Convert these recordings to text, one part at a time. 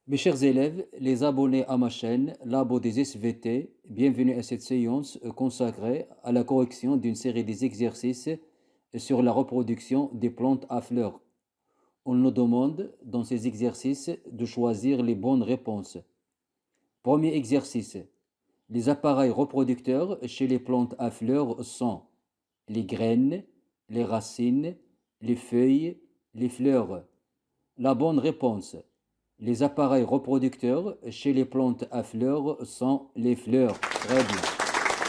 Mes chers élèves, les abonnés à ma chaîne, Labo des SVT, bienvenue à cette séance consacrée à la correction d'une série des exercices sur la reproduction des plantes à fleurs. On nous demande dans ces exercices de choisir les bonnes réponses. Premier exercice. Les appareils reproducteurs chez les plantes à fleurs sont les graines, les racines, les feuilles, les fleurs. La bonne réponse. Les appareils reproducteurs chez les plantes à fleurs sont les fleurs. Très bien.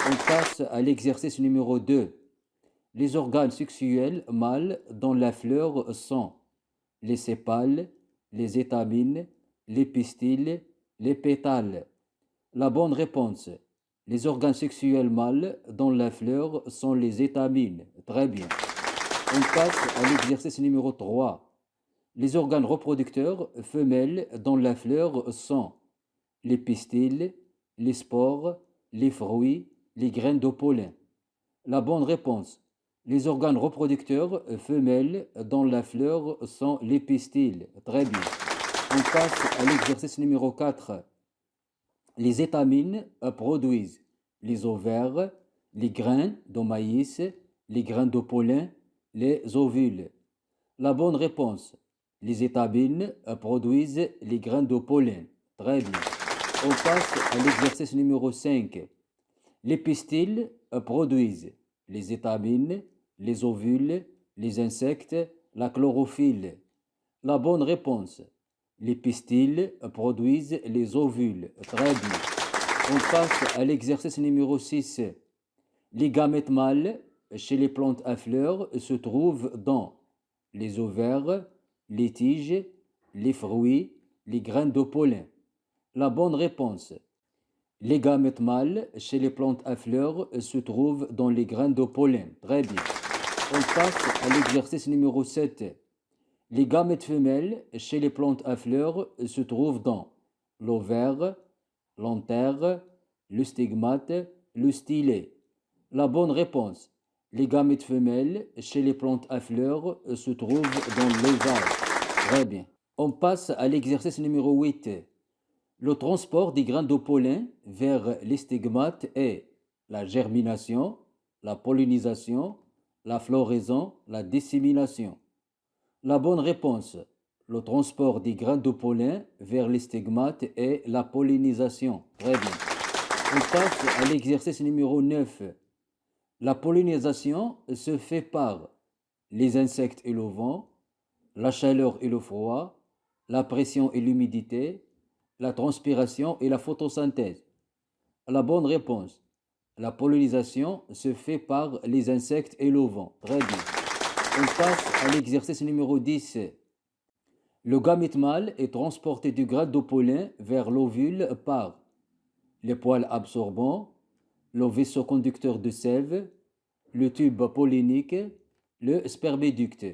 On passe à l'exercice numéro 2. Les organes sexuels mâles dans la fleur sont les sépales, les étamines, les pistils, les pétales. La bonne réponse. Les organes sexuels mâles dans la fleur sont les étamines. Très bien. On passe à l'exercice numéro 3. Les organes reproducteurs femelles dans la fleur sont les pistils, les spores, les fruits, les graines de pollen. La bonne réponse. Les organes reproducteurs femelles dans la fleur sont les pistils. Très bien. On passe à l'exercice numéro 4. Les étamines produisent les ovaires, les grains de maïs, les grains de pollen, les ovules. La bonne réponse. Les étamines produisent les grains de pollen. Très bien. On passe à l'exercice numéro 5. Les pistils produisent les étamines, les ovules, les insectes, la chlorophylle. La bonne réponse. Les pistils produisent les ovules. Très bien. On passe à l'exercice numéro 6. Les gamètes mâles chez les plantes à fleurs se trouvent dans les ovaires, les tiges, les fruits, les graines de pollen. La bonne réponse. Les gamètes mâles chez les plantes à fleurs se trouvent dans les graines de pollen. Très bien. On passe à l'exercice numéro 7. Les gamètes femelles chez les plantes à fleurs se trouvent dans l'ovaire, l'antère, le stigmate, le stylet. La bonne réponse. Les gamètes femelles chez les plantes à fleurs se trouvent dans l'ovale. Très bien. On passe à l'exercice numéro 8. Le transport des grains de pollen vers les stigmates est la germination, la pollinisation, la floraison, la dissémination. La bonne réponse. Le transport des grains de pollen vers les stigmates est la pollinisation. Très bien. On passe à l'exercice numéro 9. La pollinisation se fait par les insectes et le vent, la chaleur et le froid, la pression et l'humidité, la transpiration et la photosynthèse. La bonne réponse. La pollinisation se fait par les insectes et le vent. Très bien. On passe à l'exercice numéro 10. Le gamète mâle est transporté du grain de pollen vers l'ovule par les poils absorbants, le vaisseau conducteur de sève, le tube pollinique, le sperméducte.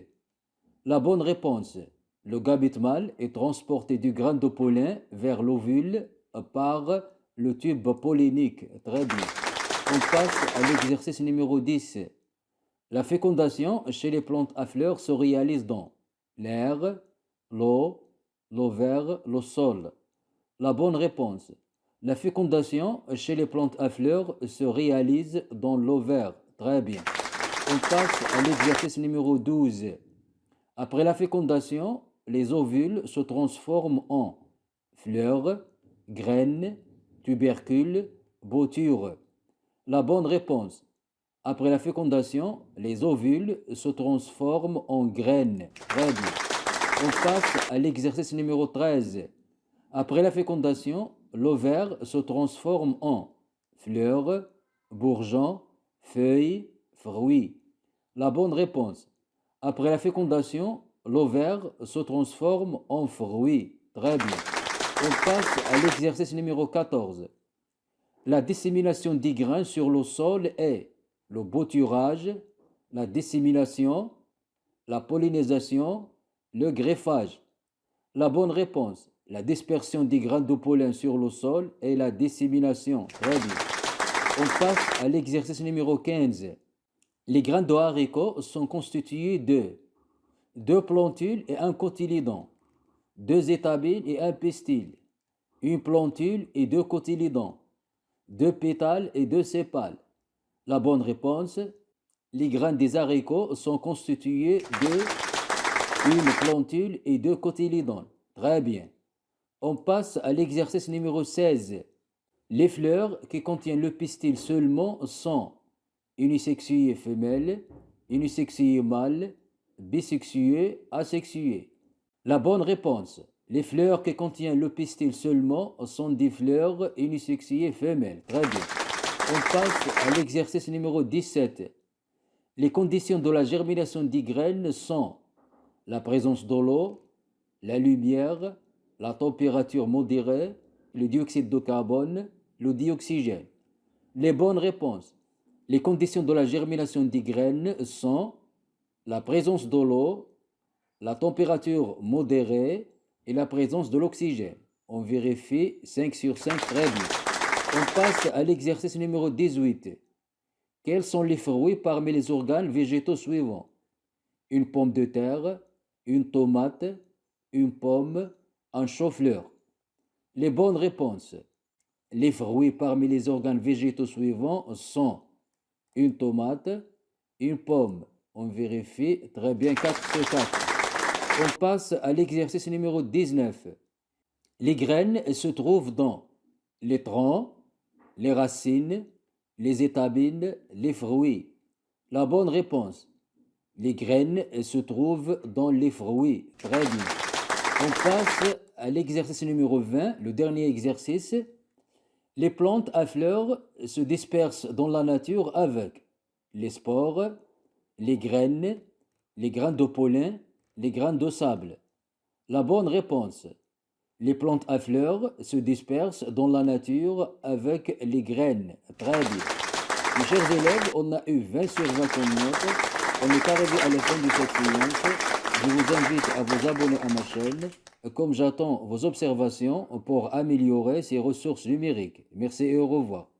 La bonne réponse. Le gamète mâle est transporté du grain de pollen vers l'ovule par le tube pollinique. Très bien. On passe à l'exercice numéro 10. La fécondation chez les plantes à fleurs se réalise dans l'air, l'eau, l'ovaire, le sol. La bonne réponse. La fécondation chez les plantes à fleurs se réalise dans l'ovaire. Très bien. On passe à l'exercice numéro 12. Après la fécondation, les ovules se transforment en fleurs, graines, tubercules, boutures. La bonne réponse. Après la fécondation, les ovules se transforment en graines. Très bien. On passe à l'exercice numéro 13. Après la fécondation, l'ovaire se transforme en fleurs, bourgeons, feuilles, fruits. La bonne réponse. Après la fécondation, l'ovaire se transforme en fruits. Très bien. On passe à l'exercice numéro 14. La dissémination des grains sur le sol est le bouturage, la dissémination, la pollinisation, le greffage. La bonne réponse. La dispersion des grains de pollen sur le sol et la dissémination. Très bien. On passe à l'exercice numéro 15. Les grains de haricots sont constitués de deux plantules et un cotylédon, 2 étamines et un pistil, une plantule et 2 cotylédons, 2 pétales et 2 sépales. La bonne réponse, les graines des haricots sont constituées de une plantule et 2 cotylédons. Très bien. On passe à l'exercice numéro 16. Les fleurs qui contiennent le pistil seulement sont unisexuées femelles, unisexuées mâles, bisexuées, asexuées. La bonne réponse, les fleurs qui contiennent le pistil seulement sont des fleurs unisexuées femelles. Très bien. On passe à l'exercice numéro 17. Les conditions de la germination des graines sont la présence de l'eau, la lumière, la température modérée, le dioxyde de carbone, le dioxygène. Les bonnes réponses. Les conditions de la germination des graines sont la présence de l'eau, la température modérée et la présence de l'oxygène. On vérifie 5 sur 5, très bien. On passe à l'exercice numéro 18. Quels sont les fruits parmi les organes végétaux suivants? Une pomme de terre, une tomate, une pomme, un chou-fleur. Les bonnes réponses. Les fruits parmi les organes végétaux suivants sont une tomate, une pomme. On vérifie, très bien, 4 sur 4. On passe à l'exercice numéro 19. Les graines se trouvent dans les troncs, les racines, les étamines, les fruits. La bonne réponse. Les graines se trouvent dans les fruits. Très bien. On passe à l'exercice numéro 20, le dernier exercice. Les plantes à fleurs se dispersent dans la nature avec les spores, les graines de pollen, les graines de sable. La bonne réponse. Les plantes à fleurs se dispersent dans la nature avec les graines. Très bien. Mes chers élèves, on a eu 20 sur 20 comme note. On est arrivé à la fin de cette séance. Je vous invite à vous abonner à ma chaîne, comme j'attends vos observations pour améliorer ces ressources numériques. Merci et au revoir.